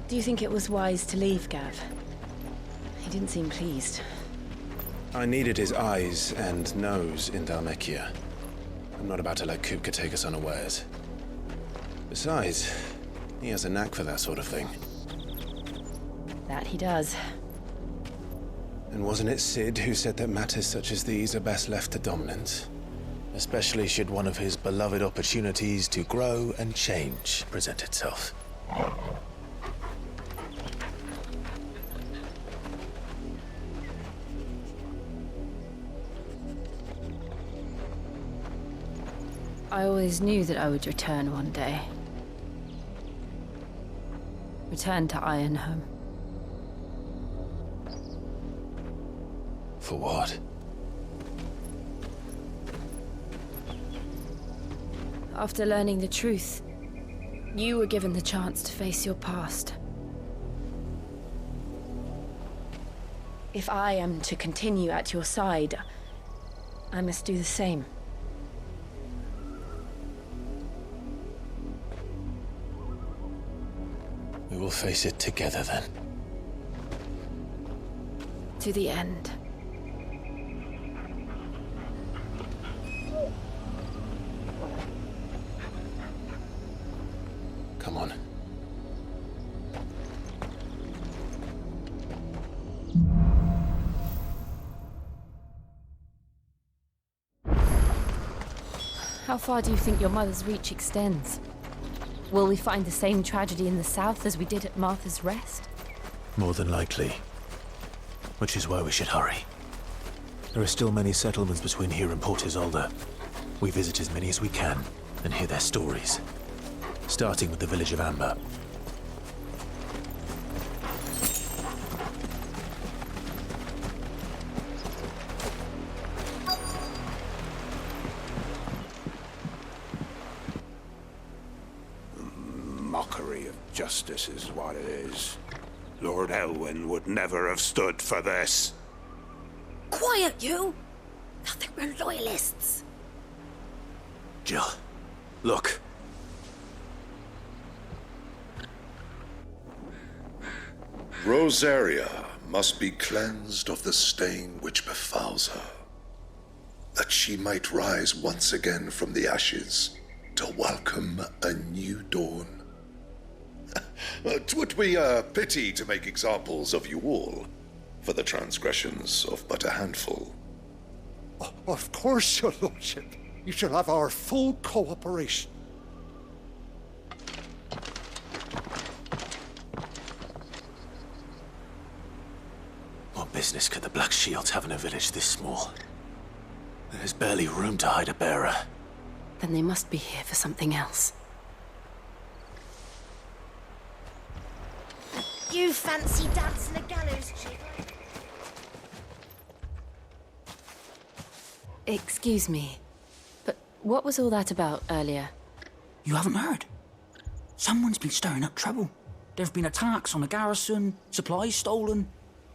Do you think it was wise to leave, Gav? He didn't seem pleased. I needed his eyes and nose in Dhalmekia. I'm not about to let Kupka take us unawares. Besides, he has a knack for that sort of thing. That he does. And wasn't it Sid who said that matters such as these are best left to dominance? Especially should one of his beloved opportunities to grow and change present itself. I always knew that I would return one day. Return to Ironhome. For what? After learning the truth, you were given the chance to face your past. If I am to continue at your side, I must do the same. We will face it together then. To the end. Come on. How far do you think your mother's reach extends? Will we find the same tragedy in the south as we did at Martha's Rest? More than likely. Which is why we should hurry. There are still many settlements between here and Port Isolde. We visit as many as we can and hear their stories. Starting with the village of Amber. Mockery of justice is what it is. Lord Elwyn would never have stood for this. Quiet, you! I think we're loyalists. Jill, look. Rosaria must be cleansed of the stain which befouls her, that she might rise once again from the ashes to welcome a new dawn. 'Twould be a pity to make examples of you all, for the transgressions of but a handful. Of course, your lordship. You shall have our full cooperation. What business could the Black Shields have in a village this small? There's barely room to hide a bearer. Then they must be here for something else. You fancy dancing a gallows jig? Excuse me, but what was all that about earlier? You haven't heard? Someone's been stirring up trouble. There have been attacks on the garrison, supplies stolen.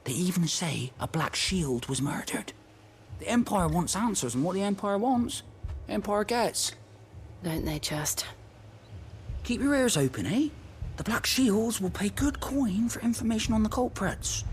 They even say a Black Shield was murdered. The Empire wants answers, and what the Empire wants, the Empire gets. Don't they just? Keep your ears open, eh? The Black Shields will pay good coin for information on the culprits.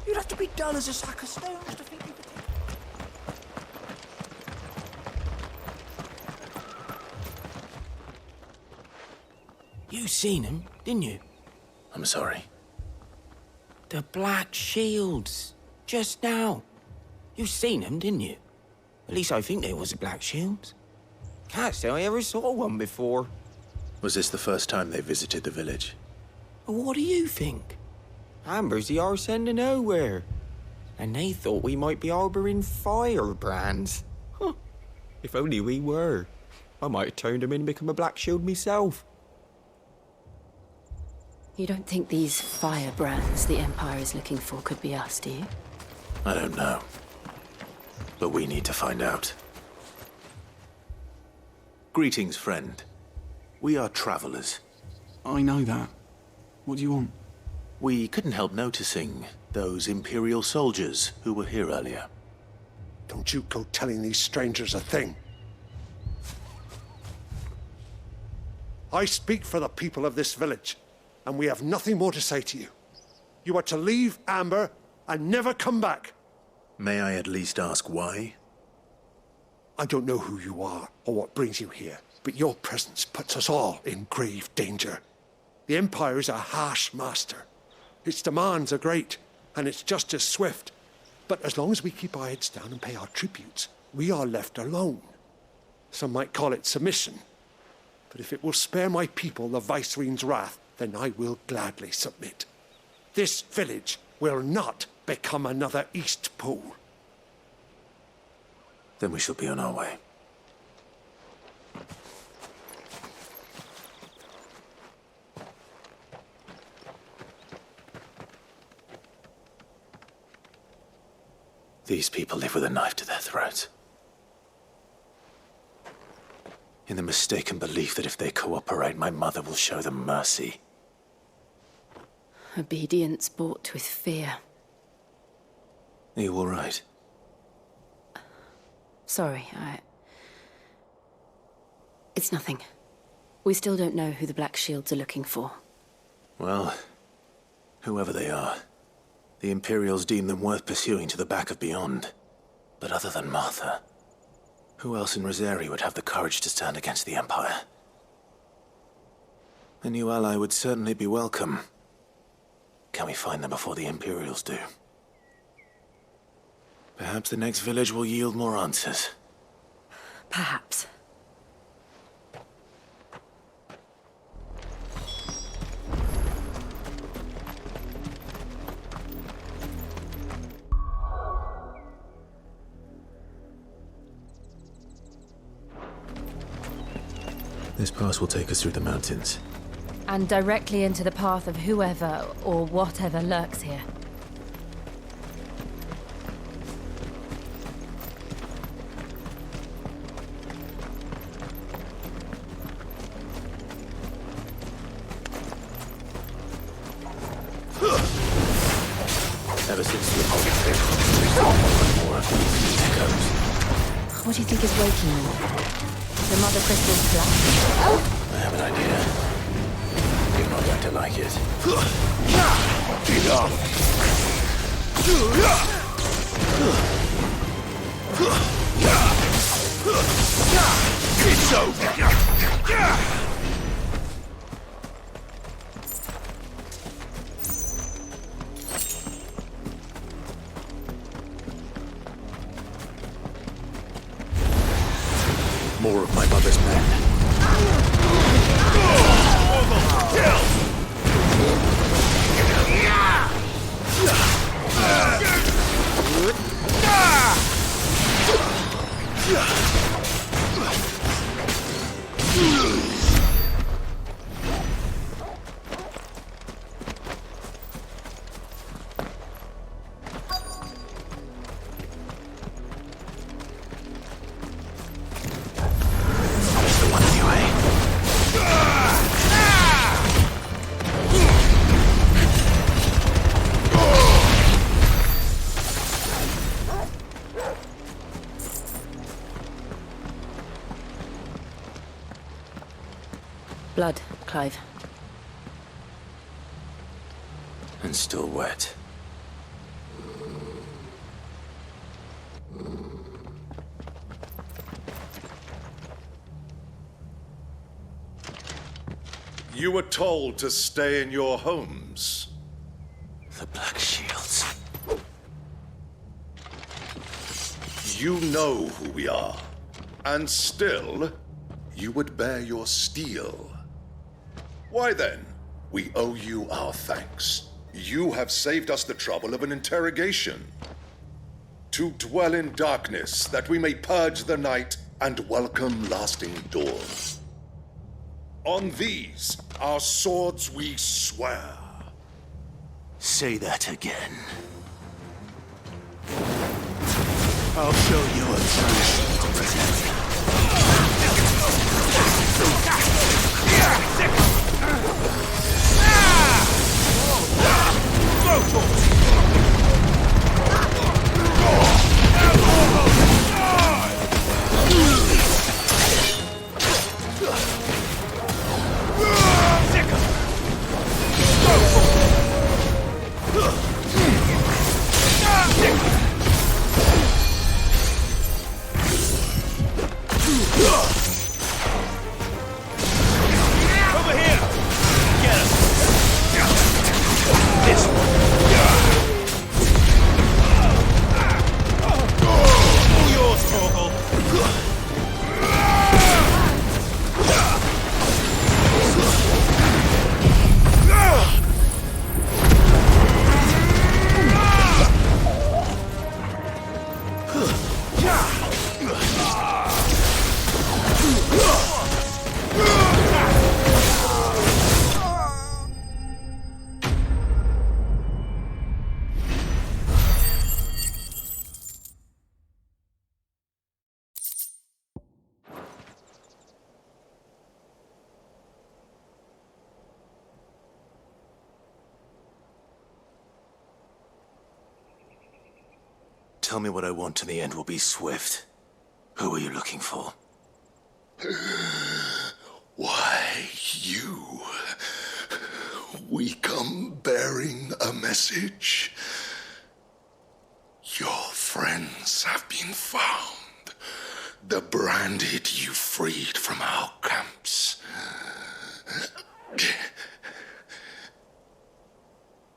You'd have to be dull as a sack of stones to think you could take... You seen him, didn't you? I'm sorry. The Black Shields. Just now. You seen them, didn't you? At least I think there was a Black Shield. Can't say I ever saw one before. Was this the first time they visited the village? What do you think? Amber's the arse end of nowhere. And they thought we might be harbouring firebrands. Huh. If only we were. I might have turned them in and become a Black Shield myself. You don't think these firebrands the Empire is looking for could be us, do you? I don't know. But we need to find out. Greetings, friend. We are travelers. I know that. What do you want? We couldn't help noticing those Imperial soldiers who were here earlier. Don't you go telling these strangers a thing. I speak for the people of this village, and we have nothing more to say to you. You are to leave Amber and never come back. May I at least ask why? I don't know who you are or what brings you here, but your presence puts us all in grave danger. The Empire is a harsh master. Its demands are great, and its justice swift. But as long as we keep our heads down and pay our tributes, we are left alone. Some might call it submission. But if it will spare my people the Viceroy's wrath, then I will gladly submit. This village will not become another East Pool. Then we shall be on our way. These people live with a knife to their throats. In the mistaken belief that if they cooperate, my mother will show them mercy. Obedience bought with fear. Are you all right? Sorry, It's nothing. We still don't know who the Black Shields are looking for. Well, whoever they are, the Imperials deem them worth pursuing to the back of beyond. But other than Martha, who else in Rosari would have the courage to stand against the Empire? A new ally would certainly be welcome. Can we find them before the Imperials do? Perhaps the next village will yield more answers. Perhaps. This pass will take us through the mountains. And directly into the path of whoever or whatever lurks here. Ever since the more of these echoes. What do you think is waking them? The Mother Crystal's flash? I have an idea. You're not going to like it. It's over! More of my mother's men. Blood, Clive. And still wet. You were told to stay in your homes. The Black Shields. You know who we are. And still, you would bear your steel. Why then, we owe you our thanks. You have saved us the trouble of an interrogation. To dwell in darkness, that we may purge the night and welcome lasting dawn. On these, our swords we swear. Say that again. I'll show you a true shield to protect. tell me what I want and the end will be swift. Who are you looking for? Why, you. We come bearing a message. Your friends have been found. The branded you freed from our camps.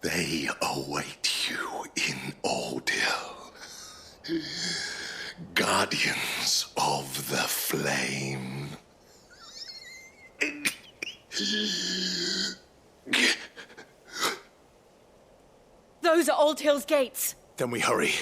They await you in Ordeal. Guardians of the Flame. Those are Old Hill's gates. Then we hurry.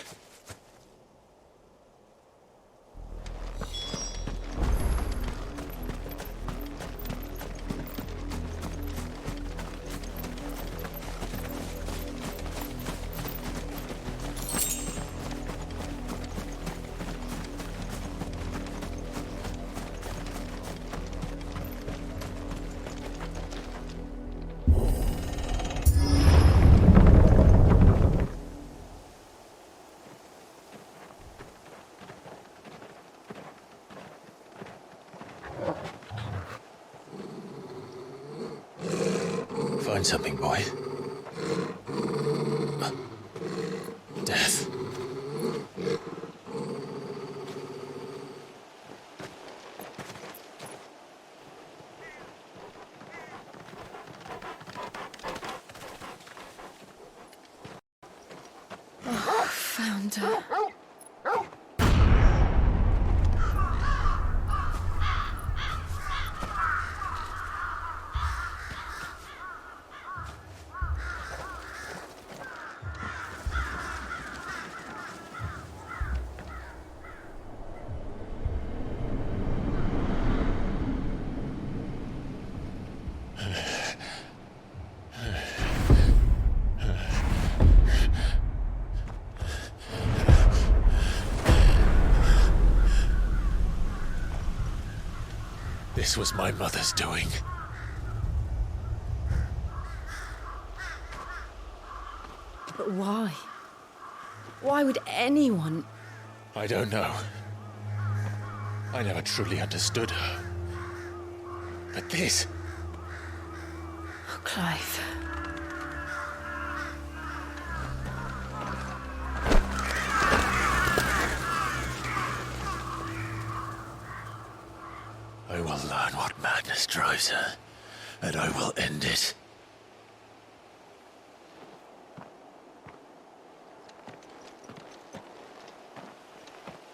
Find something, boy. Death. Oh, found her. This was my mother's doing. But why? Why would anyone... I don't know. I never truly understood her. But this... Oh, Clive. I will learn what madness drives her, and I will end it.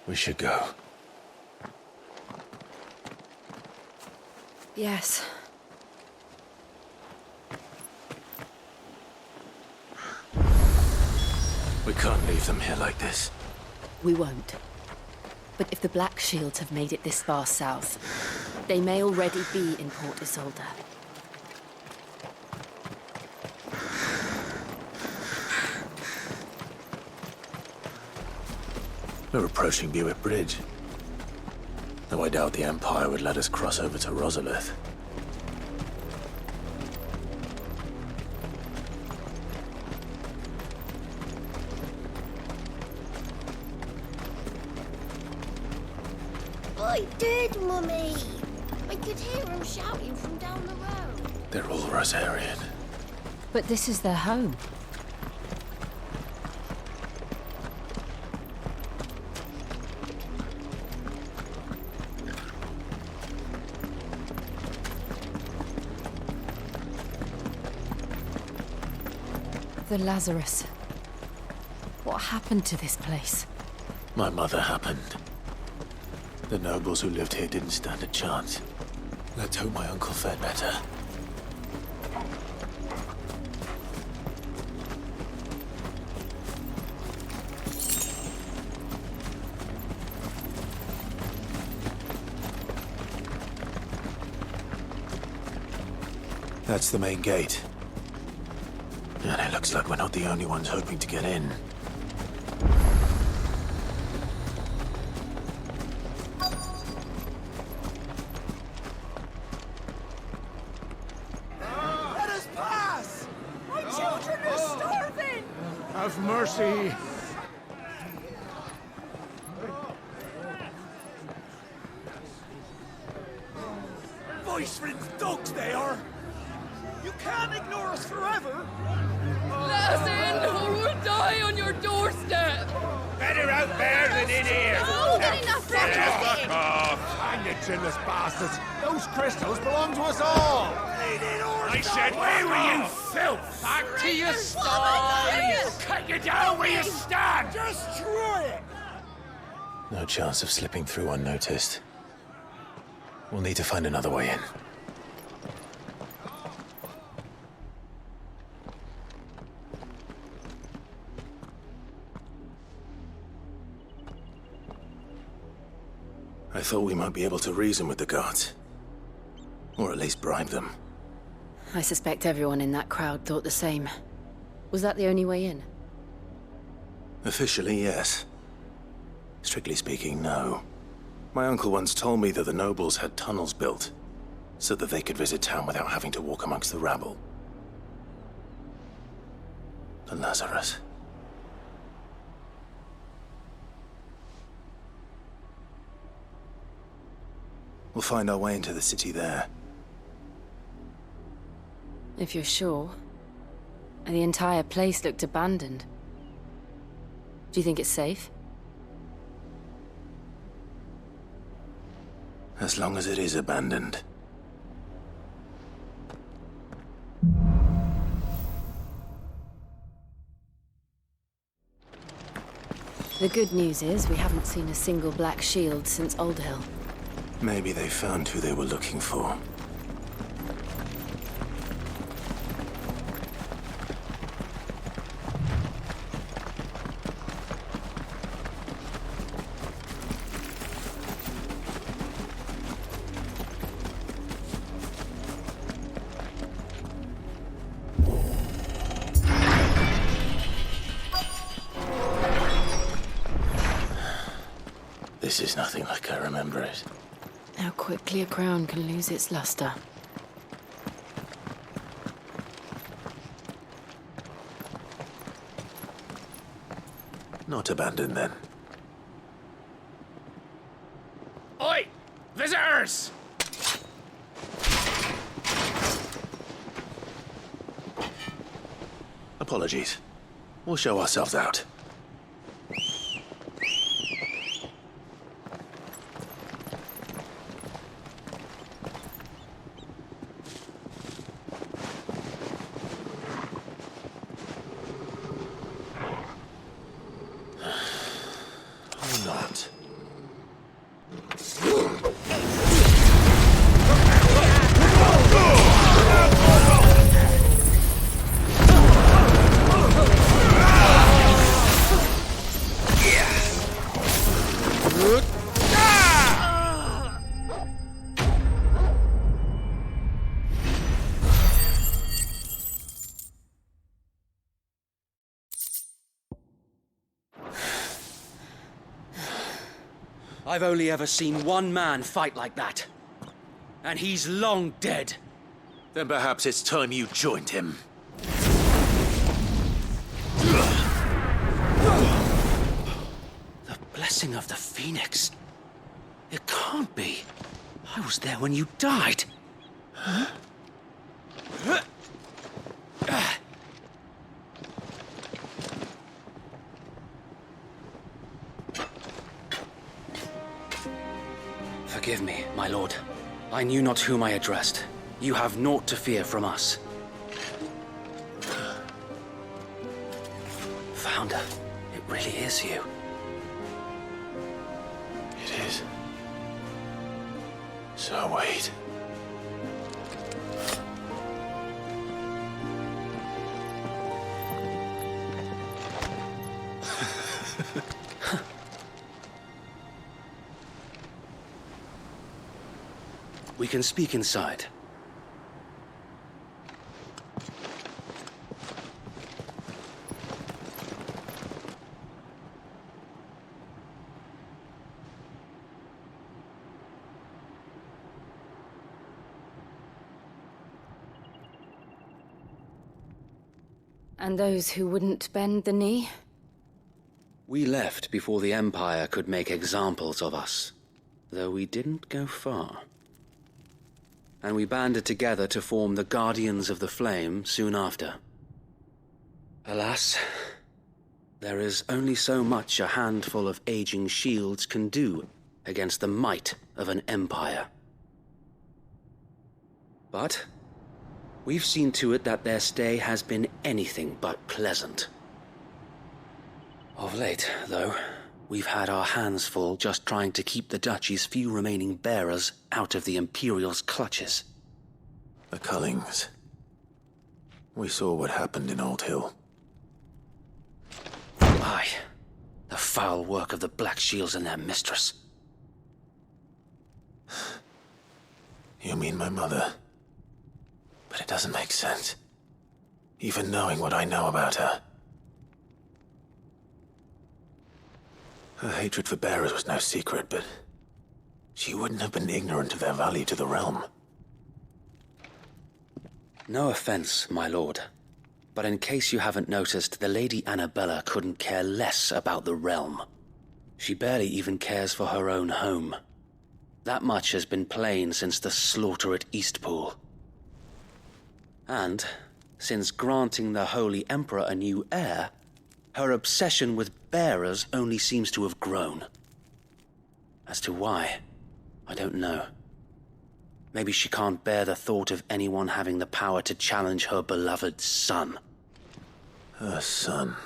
We should go. Yes. We can't leave them here like this. We won't. But if the Black Shields have made it this far south, they may already be in Port Isolde. We're approaching Buick Bridge. Though I doubt the Empire would let us cross over to Rosalith. I did, Mummy. I could hear him shouting from down the road. They're all Rosarian. But this is their home. The Lazarus. What happened to this place? My mother happened. The nobles who lived here didn't stand a chance. Let's hope my uncle fared better. That's the main gate. And it looks like we're not the only ones hoping to get in. Let us pass! My children are starving! Have mercy! Oisrin's dogs, they are! You can't ignore us forever! Let us in, or we'll die on your doorstep! Better out there than in here! Oh, good enough, Fuck off! Hang you chinless bastards! Those crystals belong to us all! I said, where were you, filth? Back to your sties! Cut you down where you stand! Just try it! No chance of slipping through unnoticed. We'll need to find another way in. I thought we might be able to reason with the guards. Or at least bribe them. I suspect everyone in that crowd thought the same. Was that the only way in? Officially, yes. Strictly speaking, no. My uncle once told me that the nobles had tunnels built, so that they could visit town without having to walk amongst the rabble. The Lazarus. We'll find our way into the city there. If you're sure. The entire place looked abandoned. Do you think it's safe? As long as it is abandoned. The good news is we haven't seen a single black shield since Old Hill. Maybe they found who they were looking for. This is nothing like I remember it. How quickly a crown can lose its luster. Not abandoned, then. Oi! Visitors! Apologies. We'll show ourselves out. Not. I've only ever seen one man fight like that. And he's long dead. Then perhaps it's time you joined him. The blessing of the Phoenix. It can't be. I was there when you died. Huh? Forgive me, my lord. I knew not whom I addressed. You have naught to fear from us. Founder, it really is you. It is. So wait. We can speak inside. And those who wouldn't bend the knee? We left before the Empire could make examples of us, though we didn't go far. and we banded together to form the Guardians of the Flame soon after. Alas, there is only so much a handful of aging shields can do against the might of an empire. But we've seen to it that their stay has been anything but pleasant. Of late, though, we've had our hands full just trying to keep the Duchy's few remaining bearers out of the Imperial's clutches. The Cullings. We saw what happened in Old Hill. Aye, the foul work of the Black Shields and their mistress. You mean my mother? But it doesn't make sense. Even knowing what I know about her. Her hatred for bearers was no secret, but she wouldn't have been ignorant of their value to the realm. No offense, my lord, but in case you haven't noticed, the Lady Annabella couldn't care less about the realm. She barely even cares for her own home. That much has been plain since the slaughter at Eastpool. And, since granting the Holy Emperor a new heir, her obsession with bearers only seems to have grown. As to why, I don't know. Maybe she can't bear the thought of anyone having the power to challenge her beloved son. Her son.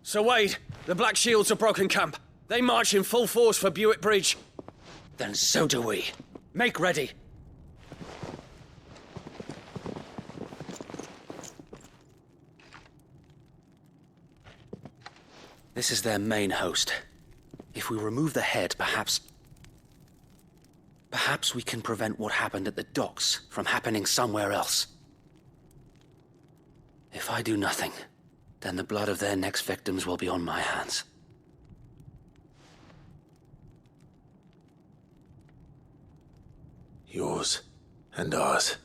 Sir Wade, the Black Shields have broken camp. They march in full force for Buick Bridge. Then so do we. Make ready. This is their main host. If we remove the head, perhaps we can prevent what happened at the docks from happening somewhere else. If I do nothing, then the blood of their next victims will be on my hands. Yours and ours.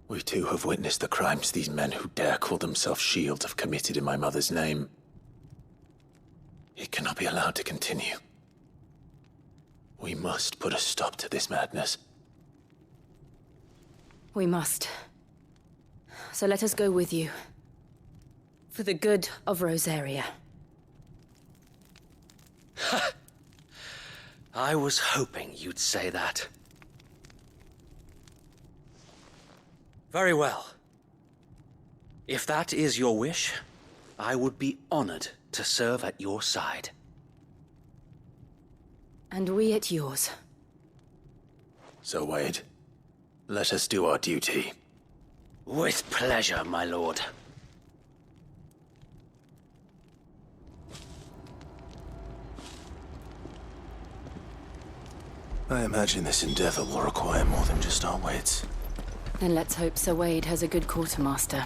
We too have witnessed the crimes these men who dare call themselves shields have committed in my mother's name. It cannot be allowed to continue. We must put a stop to this madness. We must. So let us go with you. For the good of Rosaria. I was hoping you'd say that. Very well. If that is your wish, I would be honored to serve at your side. And we at yours. So, Wade, let us do our duty. With pleasure, my lord. I imagine this endeavor will require more than just our wits. Then let's hope Sir Wade has a good quartermaster.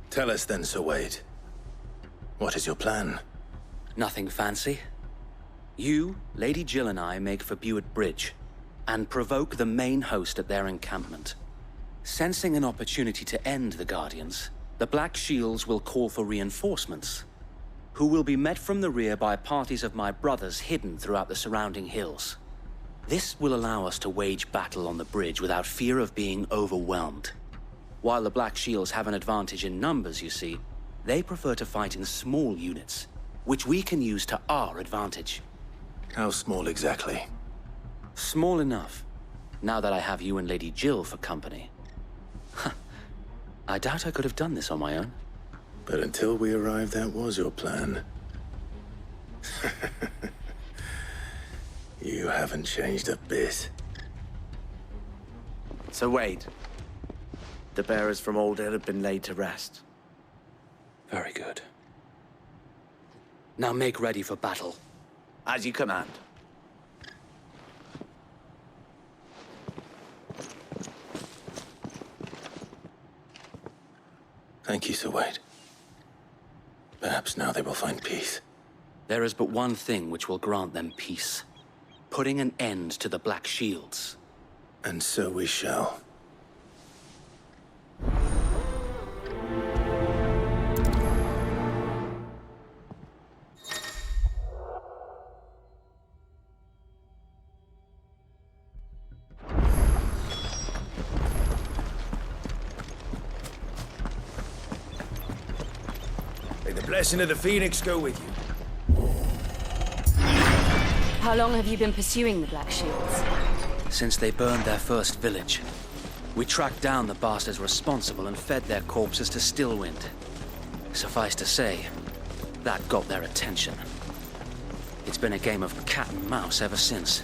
Tell us then, Sir Wade. What is your plan? Nothing fancy. You, Lady Jill and I make for Buick Bridge, and provoke the main host at their encampment. Sensing an opportunity to end the Guardians, the Black Shields will call for reinforcements, who will be met from the rear by parties of my brothers hidden throughout the surrounding hills. This will allow us to wage battle on the bridge without fear of being overwhelmed. While the Black Shields have an advantage in numbers, you see, they prefer to fight in small units, which we can use to our advantage. How small exactly? Small enough, now that I have you and Lady Jill for company. I doubt I could have done this on my own. But until we arrived, that was your plan. You haven't changed a bit. Sir Wade, the bearers from Old Hill have been laid to rest. Very good. Now make ready for battle. As you command. Thank you, Sir Wade. Perhaps now they will find peace. There is but one thing which will grant them peace. Putting an end to the Black Shields. And so we shall. May the blessing of the Phoenix go with you. How long have you been pursuing the Black Shields? Since they burned their first village. We tracked down the bastards responsible and fed their corpses to Stillwind. Suffice to say, that got their attention. It's been a game of cat and mouse ever since.